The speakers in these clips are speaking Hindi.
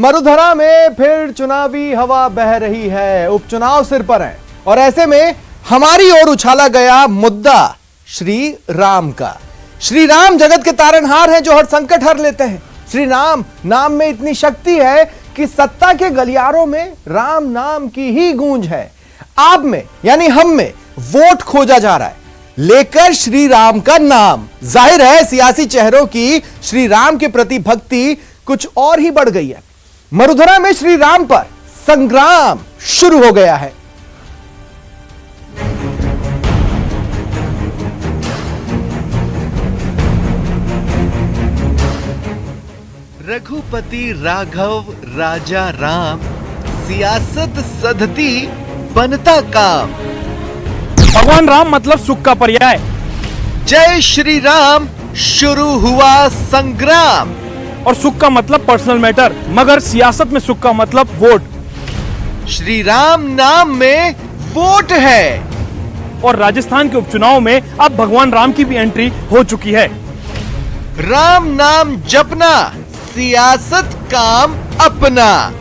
मरुधरा में फिर चुनावी हवा बह रही है, उपचुनाव सिर पर है और ऐसे में हमारी ओर उछाला गया मुद्दा श्री राम का। श्री राम जगत के तारनहार हैं जो हर संकट हर लेते हैं। श्री राम नाम में इतनी शक्ति है कि सत्ता के गलियारों में राम नाम की ही गूंज है। आप में यानी हम में वोट खोजा जा रहा है लेकर श्री राम का नाम। जाहिर है सियासी चेहरों की श्री राम के प्रति भक्ति कुछ और ही बढ़ गई है। मरुधरा में श्री राम पर संग्राम शुरू हो गया है। रघुपति राघव राजा राम, सियासत सधती बनता काम। भगवान राम मतलब सुख का पर्याय। जय श्री राम शुरू हुआ संग्राम। और सुख का मतलब पर्सनल मैटर, मगर सियासत में सुख का मतलब वोट। श्री राम नाम में वोट है। और राजस्थान के उपचुनाव में अब भगवान राम की भी एंट्री हो चुकी है। राम नाम जपना, सियासत काम अपना।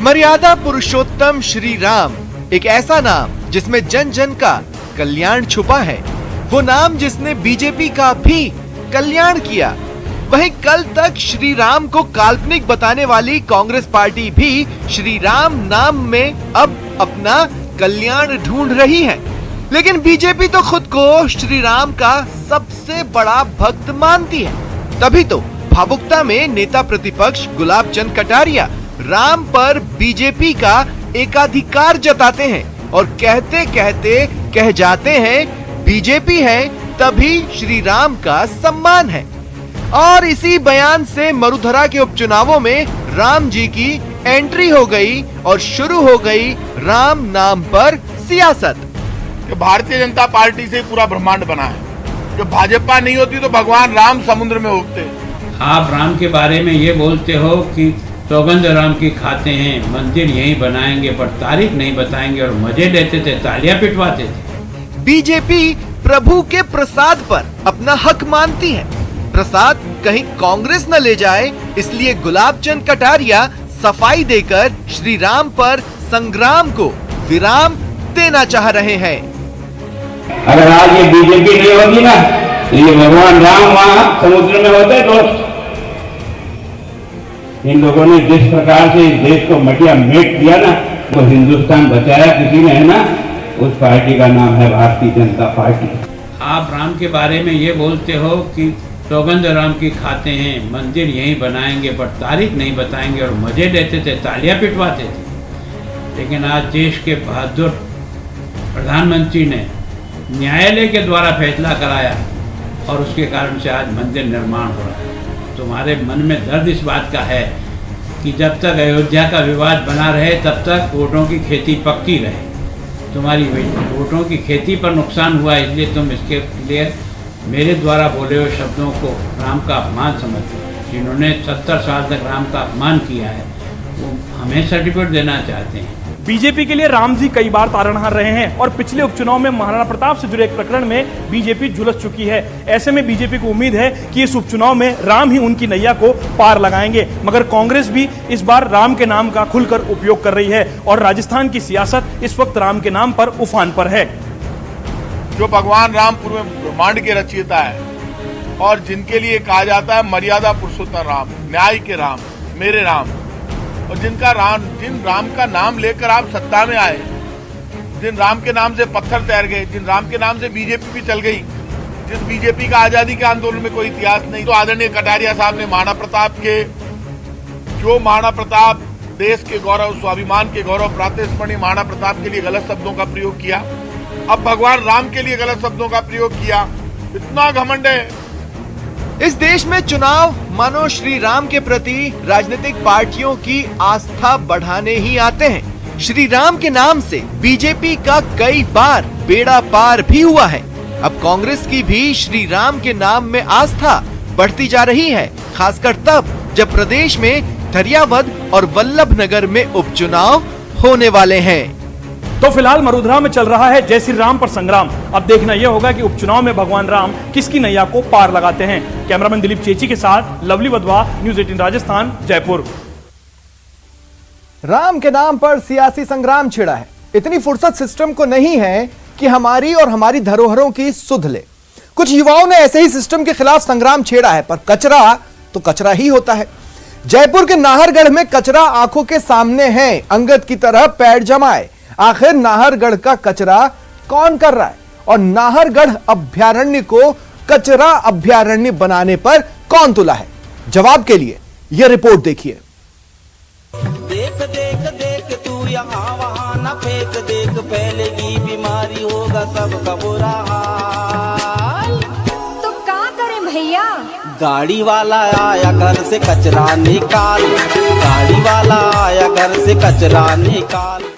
मर्यादा पुरुषोत्तम श्री राम एक ऐसा नाम जिसमें जन जन का कल्याण छुपा है। वो नाम जिसने बीजेपी का भी कल्याण किया। वहीं कल तक श्री राम को काल्पनिक बताने वाली कांग्रेस पार्टी भी श्री राम नाम में अब अपना कल्याण ढूंढ रही है। लेकिन बीजेपी तो खुद को श्री राम का सबसे बड़ा भक्त मानती है। तभी तो भावुकता में नेता प्रतिपक्ष गुलाब चंद कटारिया राम पर बीजेपी का एकाधिकार जताते हैं और कहते कहते कह जाते हैं बीजेपी है तभी श्री राम का सम्मान है। और इसी बयान से मरुधरा के उपचुनावों में राम जी की एंट्री हो गई और शुरू हो गई राम नाम पर सियासत। भारतीय जनता पार्टी से पूरा ब्रह्मांड बना है। जो भाजपा नहीं होती तो भगवान राम समुद्र में उगते। आप राम के बारे में ये बोलते हो कि सौगंध राम की खाते हैं, मंदिर यहीं बनाएंगे, पर तारीख नहीं बताएंगे और मजे लेते थे, तालियां पिटवाते थे। बीजेपी प्रभु के प्रसाद पर अपना हक मानती है। प्रसाद कहीं कांग्रेस न ले जाए, इसलिए गुलाब चंद कटारिया सफाई देकर श्री राम पर संग्राम को विराम देना चाह रहे हैं। अगर आज ये बीजेपी नहीं होगी ना तो ये भगवान राम वहां समुद्र में होते दोस्त। इन लोगों ने जिस प्रकार से इस देश को मटिया मेट किया ना, वो हिंदुस्तान बचाया किसी ने है ना, उस पार्टी का नाम है भारतीय जनता पार्टी। आप राम के बारे में ये बोलते हो कि सौगंध राम की खाते हैं, मंदिर यहीं बनाएंगे, पर तारीख नहीं बताएंगे और मजे लेते थे, तालियां पिटवाते थे। लेकिन आज देश के बहादुर प्रधानमंत्री ने न्यायालय के द्वारा फैसला कराया और उसके कारण से आज मंदिर निर्माण हो रहा है। तुम्हारे मन में दर्द इस बात का है कि जब तक अयोध्या का विवाद बना रहे तब तक वोटों की खेती पकती रहे। तुम्हारी वोटों की खेती पर नुकसान हुआ, इसलिए तुम इसके लिए मेरे द्वारा बोले हुए शब्दों को राम का अपमान समझते हो। जिन्होंने 70 साल तक राम का अपमान किया है वो हमें सर्टिफिकेट देना चाहते हैं। बीजेपी के लिए राम जी कई बार तारनहार रहे हैं और पिछले उपचुनाव में महाराणा प्रताप से जुड़े एक प्रकरण में बीजेपी झुलस चुकी है। ऐसे में बीजेपी को उम्मीद है कि इस उपचुनाव में राम ही उनकी नैया को पार लगाएंगे। मगर कांग्रेस भी इस बार राम के नाम का खुलकर उपयोग कर रही है और राजस्थान की सियासत इस वक्त राम के नाम पर उफान पर है। जो भगवान राम पूरे ब्रह्मांड के रचयिता है और जिनके लिए कहा जाता है मर्यादा पुरुषोत्तम राम, न्याय के राम, मेरे राम, और जिन राम का नाम लेकर आप सत्ता में आए, जिन राम के नाम से पत्थर तैर गए, जिन राम के नाम से बीजेपी भी चल गई, जिस बीजेपी का आजादी के आंदोलन में कोई इतिहास नहीं, तो आदरणीय कटारिया साहब ने महाराणा प्रताप देश के गौरव, स्वाभिमान के गौरव, प्रातस्मरणीय महाराणा प्रताप के लिए गलत शब्दों का प्रयोग किया। अब भगवान राम के लिए गलत शब्दों का प्रयोग किया। इतना घमंड है। इस देश में चुनाव मानो श्री राम के प्रति राजनीतिक पार्टियों की आस्था बढ़ाने ही आते हैं। श्री राम के नाम से बीजेपी का कई बार बेड़ा पार भी हुआ है। अब कांग्रेस की भी श्री राम के नाम में आस्था बढ़ती जा रही है, खासकर तब जब प्रदेश में धरियावद और वल्लभ नगर में उपचुनाव होने वाले हैं। तो फिलहाल मरुधरा में चल रहा है जय श्री राम पर संग्राम। अब देखना यह होगा कि उपचुनाव में भगवान राम किसकी नैया को पार लगाते हैं। कैमरामैन दिलीप चेची के साथ लवली वधवा, न्यूज़ 18 राजस्थान, जयपुर। राम के नाम पर सियासी संग्राम छिड़ा है। इतनी फुर्सत सिस्टम को नहीं है कि हमारी और हमारी धरोहरों की सुध ले। कुछ युवाओं ने ऐसे ही सिस्टम के खिलाफ संग्राम छेड़ा है, पर कचरा तो कचरा ही होता है। जयपुर के नाहरगढ़ में कचरा आंखों के सामने है, अंगद की तरह पैर जमाए। आखिर नाहरगढ़ का कचरा कौन कर रहा है और नाहरगढ़ अभ्यारण्य को कचरा अभ्यारण्य बनाने पर कौन तुला है? जवाब के लिए यह रिपोर्ट देखिए। देख देख देख तू यहाँ वहाँ न फेंक, देख फैलेगी बीमारी, होगा सबका बुरा हाल। तो क्या करें भैया? गाड़ी वाला आया घर से कचरा निकाल, गाड़ी वाला आया घर से कचरा निकाल।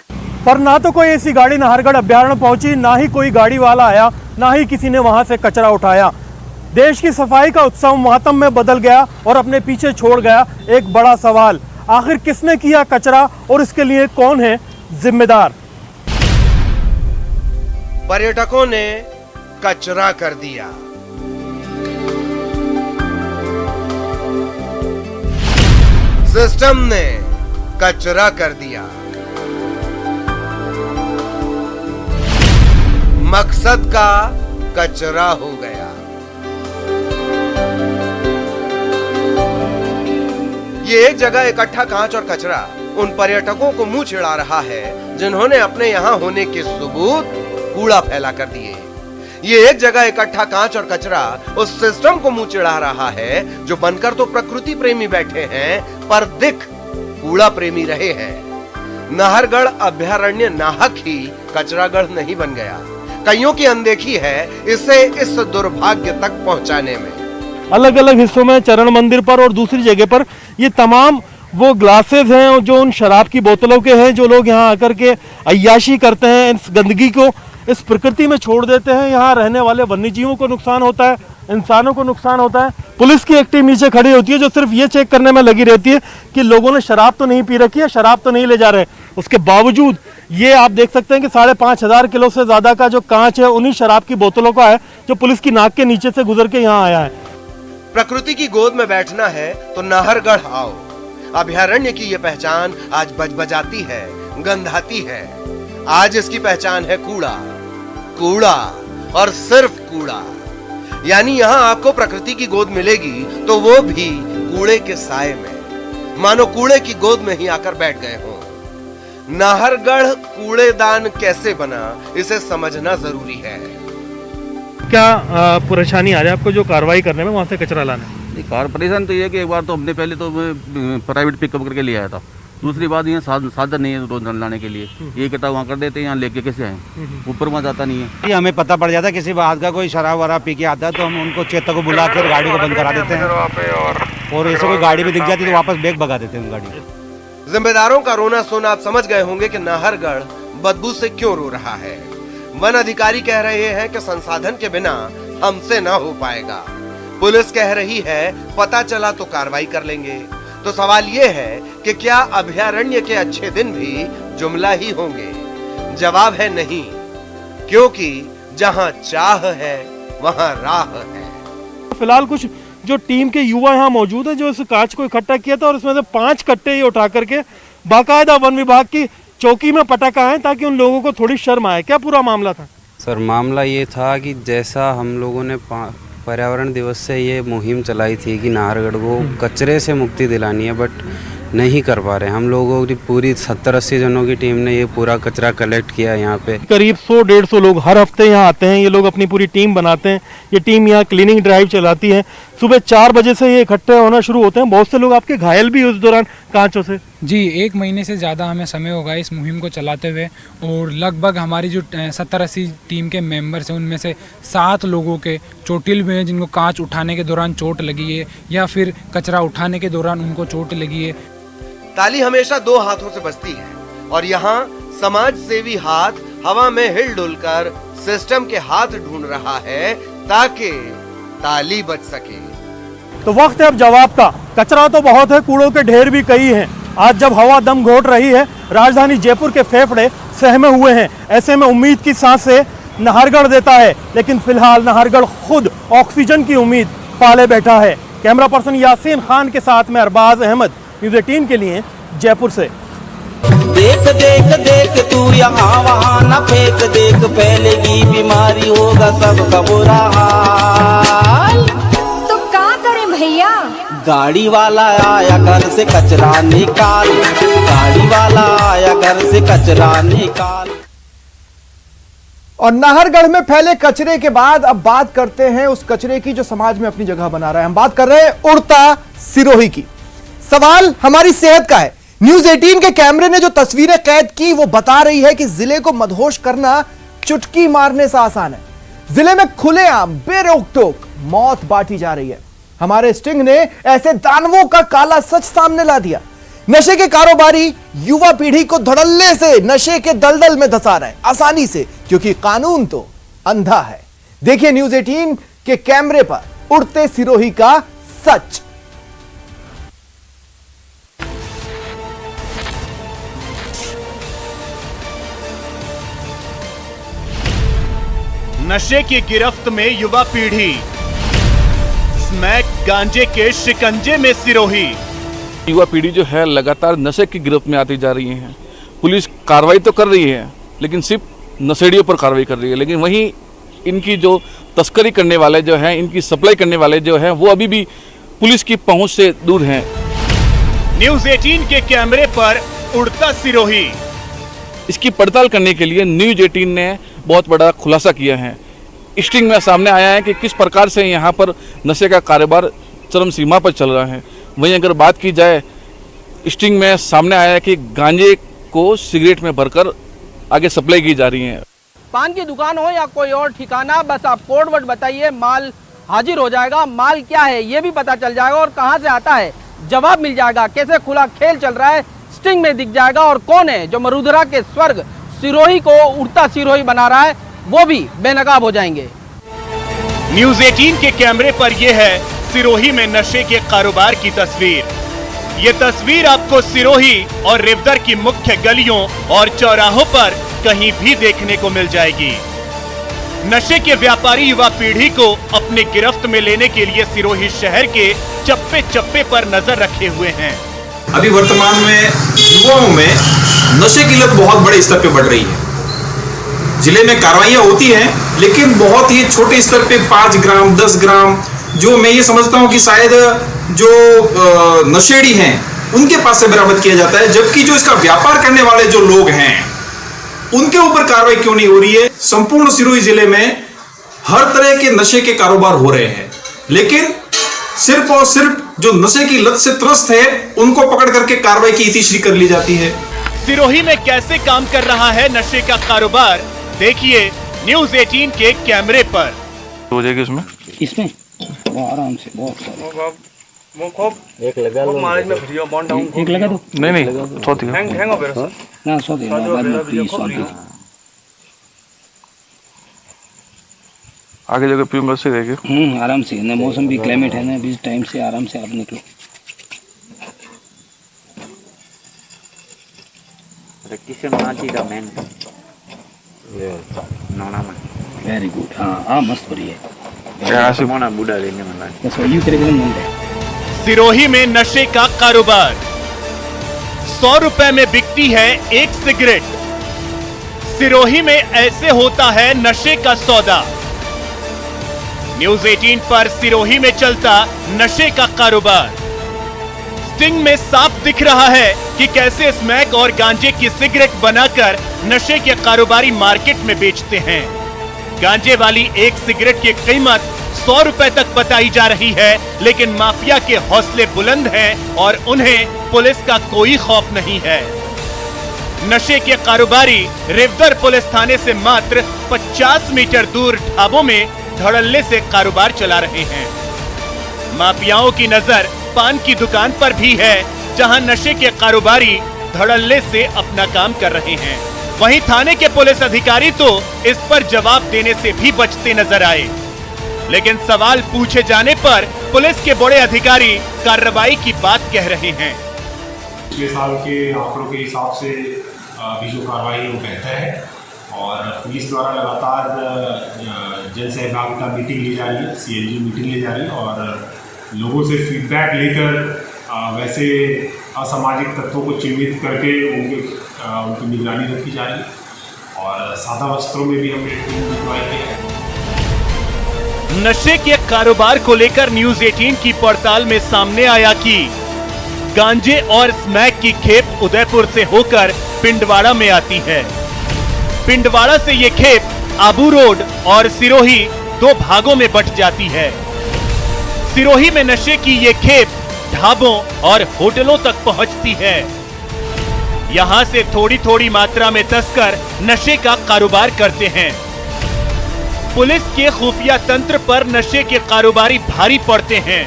पर ना तो कोई ऐसी गाड़ी नाहरगढ़ अभ्यारण्य पहुंची, ना ही कोई गाड़ी वाला आया, ना ही किसी ने वहां से कचरा उठाया। देश की सफाई का उत्सव मातम में बदल गया और अपने पीछे छोड़ गया एक बड़ा सवाल, आखिर किसने किया कचरा और इसके लिए कौन है जिम्मेदार? पर्यटकों ने कचरा कर दिया, सिस्टम ने कचरा कर दिया, मकसद का कचरा हो गया। ये एक जगह इकट्ठा कांच और कचरा उन पर्यटकों को मुंह चिढ़ा रहा है जिन्होंने अपने यहां होने के सबूत कूड़ा फैला कर दिए। ये एक जगह इकट्ठा कांच और कचरा उस सिस्टम को मुंह चिढ़ा रहा है जो बनकर तो प्रकृति प्रेमी बैठे हैं पर दिख कूड़ा प्रेमी रहे हैं। नाहरगढ़ अभ्यारण्य नाहक ही कचरागढ़ नहीं बन गया। कईयों की अनदेखी है इसे इस दुर्भाग्य तक पहुंचाने में। अलग अलग हिस्सों में चरण मंदिर पर और दूसरी जगह पर ये तमाम वो ग्लासेस हैं जो उन शराब की बोतलों के हैं जो लोग यहाँ आकर के अय्याशी करते हैं, इस गंदगी को इस प्रकृति में छोड़ देते हैं। यहाँ रहने वाले वन्य जीवों को नुकसान होता है, इंसानों को नुकसान होता है। पुलिस की एक टीम नीचे खड़ी होती है जो सिर्फ ये चेक करने में लगी रहती है कि लोगों ने शराब तो नहीं पी रखी है, शराब तो नहीं ले जा रहे। उसके बावजूद ये आप देख सकते हैं कि 5,500 किलो से ज्यादा का जो कांच है उन्हीं शराब की बोतलों का है जो पुलिस की नाक के नीचे से गुजर के यहाँ आया है। प्रकृति की गोद में बैठना है तो नाहरगढ़ आओ। अभ्यारण्य की ये पहचान आज बजबजाती है, गंधाती है। आज इसकी पहचान है कूड़ा, कूड़ा और सिर्फ कूड़ा। यानी यहाँ आपको प्रकृति की गोद मिलेगी तो वो भी कूड़े के साए में, मानो कूड़े की गोद में ही आकर बैठ गए हों। नाहरगढ़ कूड़ेदान कैसे बना इसे समझना जरूरी है। क्या परेशानी आ रही है आपको जो कार्रवाई करने में, वहाँ से कचरा लाने? कार परेशान तो ये कि एक बार तो हमने पहले तो मैं प्राइवेट पिकअप करके ले आया था। दूसरी बात ये साधन नहीं है रोज लाने के लिए। ये कहता वहाँ कर देते हैं, यहाँ लेके कैसे आए, ऊपर वहाँ जाता नहीं है। हमें पता पड़ जाता है किसी बात का, कोई शराब वराब पी के आता है तो हम उनको चेता को बुला कर गाड़ी को बंद करा देते हैं और ऐसे कोई गाड़ी भी दिख जाती है तो वापस बैग भगा देते हैं गाड़ी। जिम्मेदारों का रोना सोना आप समझ गए होंगे कि नाहरगढ़ बदबू से क्यों रो रहा है। वन अधिकारी कह रहे हैं कि संसाधन के बिना हमसे ना हो पाएगा। पुलिस कह रही है पता चला तो कार्रवाई कर लेंगे। तो सवाल ये है कि क्या अभ्यारण्य के अच्छे दिन भी जुमला ही होंगे? जवाब है नहीं, क्योंकि जहां चाह है वहां राह है। फिलहाल कुछ जो टीम के युवा यहाँ मौजूद है जो इस कांच को इकट्ठा किया था और इसमें से 5 कट्टे ये उठा करके बाकायदा वन विभाग की चौकी में पटका है ताकि उन लोगों को थोड़ी शर्म आए। क्या पूरा मामला था? सर मामला ये था कि जैसा हम लोगों ने पर्यावरण दिवस से ये मुहिम चलाई थी कि नाहरगढ़ को कचरे से मुक्ति दिलानी है, बट नहीं कर पा रहे। हम लोगों की पूरी 70-80 जनों की टीम ने ये पूरा कचरा कलेक्ट किया यहाँ पे। करीब 100-150 लोग हर हफ्ते यहाँ आते हैं। ये लोग अपनी पूरी टीम बनाते हैं। ये टीम यहाँ क्लीनिंग ड्राइव चलाती है। सुबह 4 बजे से ये इकट्ठे होना शुरू होते हैं। बहुत से लोग आपके घायल भी उस दौरान कांचों से। जी 1 महीने से ज़्यादा हमें समय होगा इस मुहिम को चलाते हुए और लगभग हमारी जो 70-80 टीम के मेंबर्स हैं उनमें से 7 लोगों के चोटिल भी हैं जिनको कांच उठाने के दौरान चोट लगी है या फिर कचरा उठाने के दौरान उनको चोट लगी है। ताली हमेशा 2 हाथों से बजती है और यहाँ समाज सेवी हाथ हवा में हिल डुल कर सिस्टम के हाथ ढूंढ रहा है ताकि ताली बज सके। तो वक्त है अब जवाब का। कचरा तो बहुत है, कूड़ों के ढेर भी कई हैं। आज जब हवा दम घोट रही है, राजधानी जयपुर के फेफड़े सहमे हुए हैं। ऐसे में उम्मीद की सांस से नाहरगढ़ देता है, लेकिन फिलहाल नाहरगढ़ खुद ऑक्सीजन की उम्मीद पाले बैठा है। कैमरा पर्सन यासीन खान के साथ में अरबाज अहमद, न्यूज़ 18 के लिए जयपुर से। देख देख देख तू यहाँ वहाँ न फेंक, देख फैलेगी बीमारी, होगा सबका बुरा हाल। तो क्या करें भैया? गाड़ी वाला आया घर से कचरा निकाल, गाड़ी वाला आया घर से कचरा निकाल। और नाहरगढ़ में फैले कचरे के बाद अब बात करते हैं उस कचरे की जो समाज में अपनी जगह बना रहा है। हम बात कर रहे हैं उड़ता सिरोही की। सवाल हमारी सेहत का है। न्यूज़ 18 के कैमरे ने जो तस्वीरें कैद की वो बता रही है कि जिले को मदहोश करना चुटकी मारने से आसान है। जिले में खुलेआम बेरोक-टोक मौत बांटी जा रही है। हमारे स्टिंग ने ऐसे दानवों का काला सच सामने ला दिया। नशे के कारोबारी युवा पीढ़ी को धड़ल्ले से नशे के दलदल में धंसा रहे हैं, आसानी से, क्योंकि कानून तो अंधा है। देखिए न्यूज़ 18 के कैमरे पर उड़ते सिरोही का सच। नशे की गिरफ्त में युवा पीढ़ी, स्मैक गांजे के शिकंजे में सिरोही। युवा पीढ़ी जो है लगातार नशे की गिरफ्त में आती जा रही है। पुलिस कार्रवाई तो कर रही है, लेकिन सिर्फ नशेड़ियों पर कार्रवाई कर रही है, लेकिन वहीं इनकी जो तस्करी करने वाले जो हैं, इनकी सप्लाई करने वाले जो हैं, वो अभी भी पुलिस की पहुंच से दूर हैं। न्यूज़ 18 के कैमरे पर उड़ता सिरोही। इसकी पड़ताल करने के लिए न्यूज़ 18 ने बहुत बड़ा खुलासा किया है। स्टिंग में सामने आया है कि किस प्रकार से यहाँ पर नशे का कारोबार चरम सीमा पर चल रहा है। वहीं अगर बात की जाए, स्टिंग में सामने आया है कि गांजे को सिगरेट में भरकर आगे सप्लाई की जा रही है। पान की दुकान हो या कोई और ठिकाना, बस आप कोड वर्ड बताइए, माल हाजिर हो जाएगा। माल क्या है ये भी पता चल जाएगा और कहां से आता है जवाब मिल जाएगा। कैसे खुला खेल चल रहा है स्टिंग में दिख जाएगा। और कौन है जो मरुधरा के स्वर्ग सिरोही को उड़ता सिरोही बना रहा है, वो भी बेनकाब हो जाएंगे। न्यूज़ 18 के कैमरे पर यह है सिरोही में नशे के कारोबार की तस्वीर। ये तस्वीर आपको सिरोही और रेवदर की मुख्य गलियों और चौराहों पर कहीं भी देखने को मिल जाएगी। नशे के व्यापारी युवा पीढ़ी को अपने गिरफ्त में लेने के लिए सिरोही शहर के चप्पे चप्पे पर नजर रखे हुए हैं। अभी वर्तमान में युवाओं में नशे की लत बहुत बड़े स्तर पे बढ़ रही है। जिले में कार्रवाइयां होती हैं, लेकिन बहुत ही छोटे स्तर पे 5 ग्राम 10 ग्राम, जो मैं ये समझता हूँ कि शायद जो नशेड़ी हैं उनके पास से बरामद किया जाता है, जबकि जो इसका व्यापार करने वाले जो लोग हैं उनके ऊपर कार्रवाई क्यों नहीं हो रही है। संपूर्ण सिरोही जिले में हर तरह के नशे के कारोबार हो रहे हैं, लेकिन सिर्फ और सिर्फ जो नशे की लत से त्रस्त है उनको पकड़ करके कार्रवाई की इतिश्री कर ली जाती है। सिरोही में कैसे काम कर रहा है नशे का कारोबार, देखिए न्यूज़ 18 के कैमरे पर। हो जाएगी इसमें वो आराम से बहुत सारा वो खूब एक लगा लो मार्केट में फ्री बॉन्ड डाउन एक लगा दो नहीं सोती हैंग हो गया ना सोती ना बाद में प्लीज सोती आगे जगह पी बस से रहेगी। आराम से ना, मौसम भी क्लाइमेट है ना, बीच टाइम से आराम से आप निकलो। किशन माची का मैन नौना में वेरी गुड। हाँ मस्त बढ़िया मोना बूढ़ा लेने में सिरोही में नशे का कारोबार। 100 रुपए में बिकती है एक सिगरेट। सिरोही में ऐसे होता है नशे का सौदा। न्यूज़ 18 पर सिरोही में चलता नशे का कारोबार। स्टिंग में साफ दिख रहा है कि कैसे स्मैक और गांजे की सिगरेट बनाकर नशे के कारोबारी मार्केट में बेचते हैं। गांजे वाली एक सिगरेट की कीमत 100 रुपए तक बताई जा रही है, लेकिन माफिया के हौसले बुलंद हैं और उन्हें पुलिस का कोई खौफ नहीं है। नशे के कारोबारी रेवदर पुलिस थाने से मात्र 50 मीटर दूर ढाबों में धड़ल्ले से कारोबार चला रहे हैं। माफियाओं की नजर पान की दुकान पर भी है, जहां नशे के कारोबारी धड़ल्ले से अपना काम कर रहे हैं। वहीं थाने के पुलिस अधिकारी तो इस पर जवाब देने से भी बचते नजर आए, लेकिन सवाल पूछे जाने पर पुलिस के बड़े अधिकारी कार्रवाई की बात कह रहे हैं। पिछले साल के आंकड़ों के हिसाब से अभी जो कार्रवाई है वो बेहतर है और पुलिस द्वारा लगातार जन सहभागिता मीटिंग ली जा रही है, CNG मीटिंग ली जा रही है और लोगों से फीडबैक लेकर वैसे असामाजिक तत्वों को चिन्हित करके उनकी निगरानी रखी जा रही है और सादा वस्त्रों में भी हमने टीम डिप्लॉय किया है। नशे के कारोबार को लेकर न्यूज 18 की पड़ताल में सामने आया कि गांजे और स्मैक की खेप उदयपुर से होकर पिंडवाड़ा में आती है। पिंडवाड़ा से ये खेप आबू रोड और सिरोही 2 भागों में बंट जाती है। सिरोही में नशे की ये खेप ढाबों और होटलों तक पहुंचती है। यहां से थोड़ी थोड़ी मात्रा में तस्कर नशे का कारोबार करते हैं। पुलिस के खुफिया तंत्र पर नशे के कारोबारी भारी पड़ते हैं।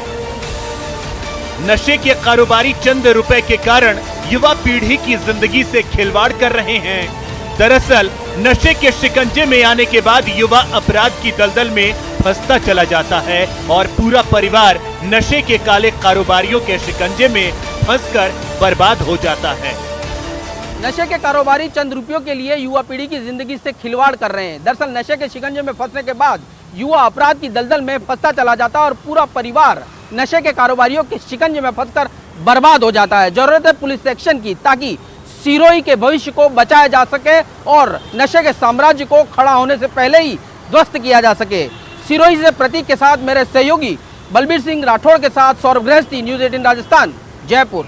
नशे के कारोबारी चंद रुपए के कारण युवा पीढ़ी की जिंदगी से खिलवाड़ कर रहे हैं। दरअसल नशे के शिकंजे में आने के बाद युवा अपराध की दलदल में फंसता चला जाता है और पूरा परिवार नशे के काले कारोबारियों के शिकंजे में फंसकर बर्बाद हो जाता है। नशे के कारोबारी चंद रुपयों के लिए युवा पीढ़ी की जिंदगी से खिलवाड़ कर रहे हैं। दरअसल नशे के शिकंजे में फंसने के बाद युवा अपराध की दलदल में फंसता चला जाता है और पूरा परिवार नशे के कारोबारियों के शिकंजे में फंसकर बर्बाद हो जाता है। जरूरत है पुलिस एक्शन की ताकि सिरोही के भविष्य को बचाया जा सके और नशे के साम्राज्य को खड़ा होने से पहले ही ध्वस्त किया जा सके। सिरोही से प्रतीक के साथ मेरे सहयोगी बलबीर सिंह राठौड़ के साथ सौरभ गृहस्थी, न्यूज 18 राजस्थान, जयपुर।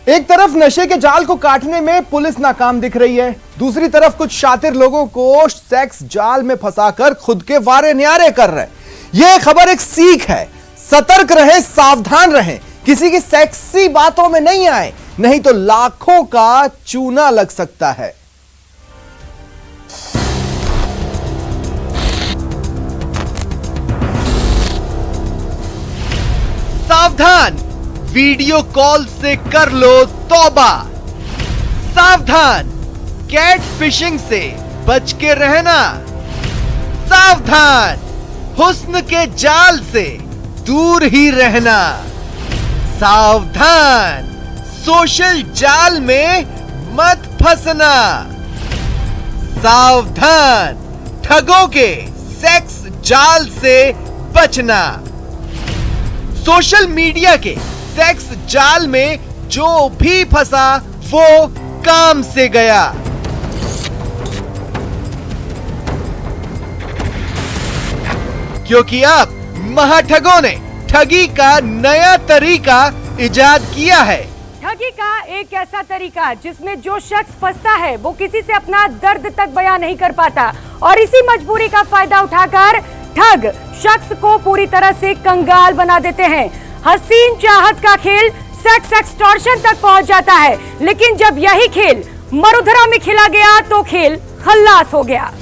एक तरफ नशे के जाल को काटने में पुलिस नाकाम दिख रही है, दूसरी तरफ कुछ शातिर लोगों को सेक्स जाल में फंसाकर खुद के वारे न्यारे कर रहे हैं। यह खबर एक सीख है, सतर्क रहे, सावधान रहे, किसी की सेक्सी बातों में नहीं आए, नहीं तो लाखों का चूना लग सकता है। सावधान, वीडियो कॉल से कर लो तौबा। सावधान, कैट फिशिंग से बच के रहना। सावधान, हुस्न के जाल से दूर ही रहना। सावधान, सोशल जाल में मत फंसना। सावधान, ठगों के सेक्स जाल से बचना। सोशल मीडिया के सेक्स जाल में जो भी फंसा वो काम से गया। क्योंकि अब महाठगों ने ठगी का नया तरीका इजाद किया है। ठगी का एक ऐसा तरीका जिसमें जो शख्स फंसता है वो किसी से अपना दर्द तक बयां नहीं कर पाता और इसी मजबूरी का फायदा उठाकर ठग शख्स को पूरी तरह से कंगाल बना देते हैं। हसीन चाहत का खेल सेक्स एक्सटॉर्शन तक पहुंच जाता है, लेकिन जब यही खेल मरुधरा में खेला गया तो खेल खल्लास हो गया।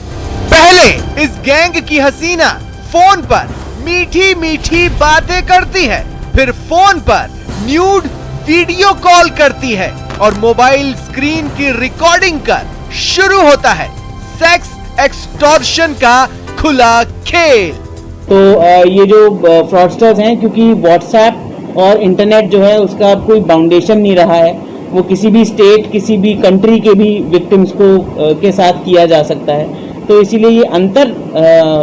पहले इस गैंग की हसीना फोन पर मीठी मीठी बातें करती है, फिर फोन पर न्यूड वीडियो कॉल करती है और मोबाइल स्क्रीन की रिकॉर्डिंग कर शुरू होता है सेक्स एक्सटॉर्शन का खुला खेल। तो ये जो फ्रॉडस्टर्स हैं, क्योंकि व्हाट्सएप और इंटरनेट जो है उसका कोई बाउंडेशन नहीं रहा है, वो किसी भी स्टेट, किसी भी कंट्री के भी विक्टिम्स को के साथ किया जा सकता है। तो इसीलिए ये अंतर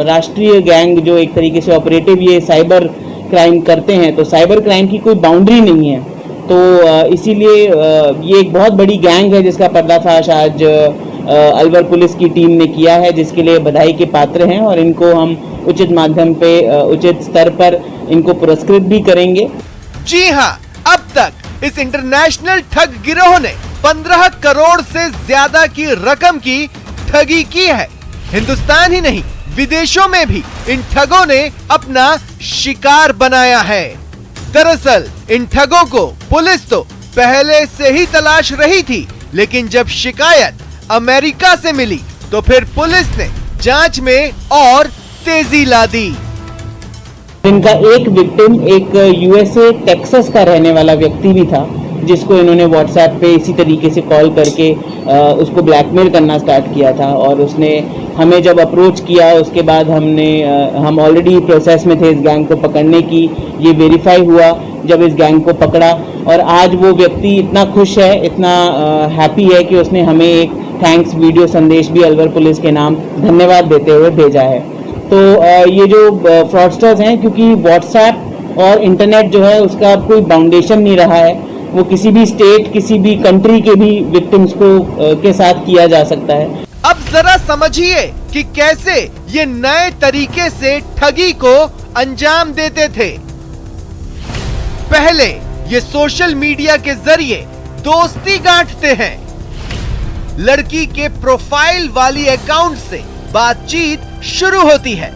राष्ट्रीय गैंग जो एक तरीके से ऑपरेटिव ये साइबर क्राइम करते हैं, तो साइबर क्राइम की कोई बाउंड्री नहीं है। तो इसीलिए ये एक बहुत बड़ी गैंग है जिसका पर्दाफाश आज अलवर पुलिस की टीम ने किया है, जिसके लिए बधाई के पात्र हैं और इनको हम उचित माध्यम पे उचित स्तर पर इनको पुरस्कृत भी करेंगे। जी हाँ, अब तक इस इंटरनेशनल ठग गिरोह ने 15 करोड़ से ज्यादा की रकम की ठगी की है। हिंदुस्तान ही नहीं, विदेशों में भी इन ठगों ने अपना शिकार बनाया है। दरअसल इन ठगों को पुलिस तो पहले से ही तलाश रही थी, लेकिन जब शिकायत अमेरिका से मिली तो फिर पुलिस ने जांच में और तेजी ला दी। इनका एक विक्टिम एक यूएसए टेक्सास का रहने वाला व्यक्ति भी था जिसको इन्होंने व्हाट्सएप पे इसी तरीके से कॉल करके उसको ब्लैकमेल करना स्टार्ट किया था। और उसने हमें जब अप्रोच किया उसके बाद हम ऑलरेडी प्रोसेस में थे इस गैंग को पकड़ने की। ये वेरीफाई हुआ जब इस गैंग को पकड़ा, और आज वो व्यक्ति इतना खुश है, इतना हैप्पी है कि उसने हमें एक थैंक्स वीडियो संदेश भी अलवर पुलिस के नाम धन्यवाद देते हुए भेजा है। तो ये जो फ्रॉडस्टर्स हैं, क्योंकि व्हाट्सएप और इंटरनेट जो है उसका कोई बाउंडेशन नहीं रहा है, वो किसी भी स्टेट, किसी भी कंट्री के भी विक्टिम्स को के साथ किया जा सकता है। अब जरा समझिए कि कैसे ये नए तरीके से ठगी को अंजाम देते थे। पहले ये सोशल मीडिया के जरिए दोस्ती गांठते हैं, लड़की के प्रोफाइल वाली अकाउंट से बातचीत शुरू होती है,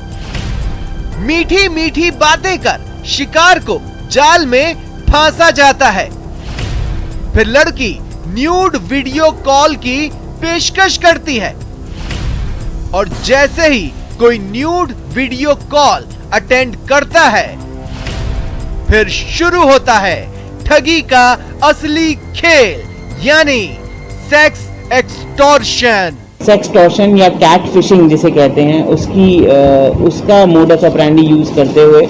मीठी मीठी बातें कर शिकार को जाल में फांसा जाता है। फिर लड़की न्यूड वीडियो कॉल की पेशकश करती है, और जैसे ही कोई न्यूड वीडियो कॉल अटेंड करता है, फिर शुरू होता है ठगी का असली खेल, यानी सेक्स एक्सटॉर्शन। सेक्सटॉर्शन या कैट फिशिंग जिसे कहते हैं, उसका मोडस ऑपरेंडी यूज करते हुए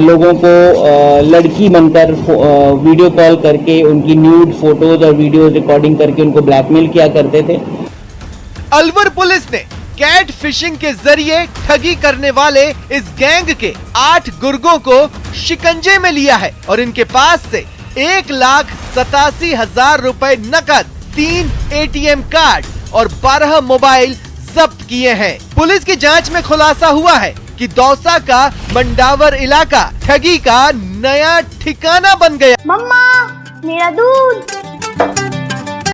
लोगों को लड़की बनकर वीडियो कॉल करके उनकी न्यूड फोटोज और वीडियोस रिकॉर्डिंग करके उनको ब्लैकमेल किया करते थे। अलवर पुलिस ने कैट फिशिंग के जरिए ठगी करने वाले इस गैंग के 8 गुर्गों को शिकंजे में लिया है, और इनके पास से 1,87,000 रुपए नकद, 3 ATM कार्ड और 12 मोबाइल जब्त किए हैं। पुलिस की जांच में खुलासा हुआ है कि दौसा का मंडावर इलाका ठगी का नया ठिकाना बन गया। मम्मा, मेरा दूध।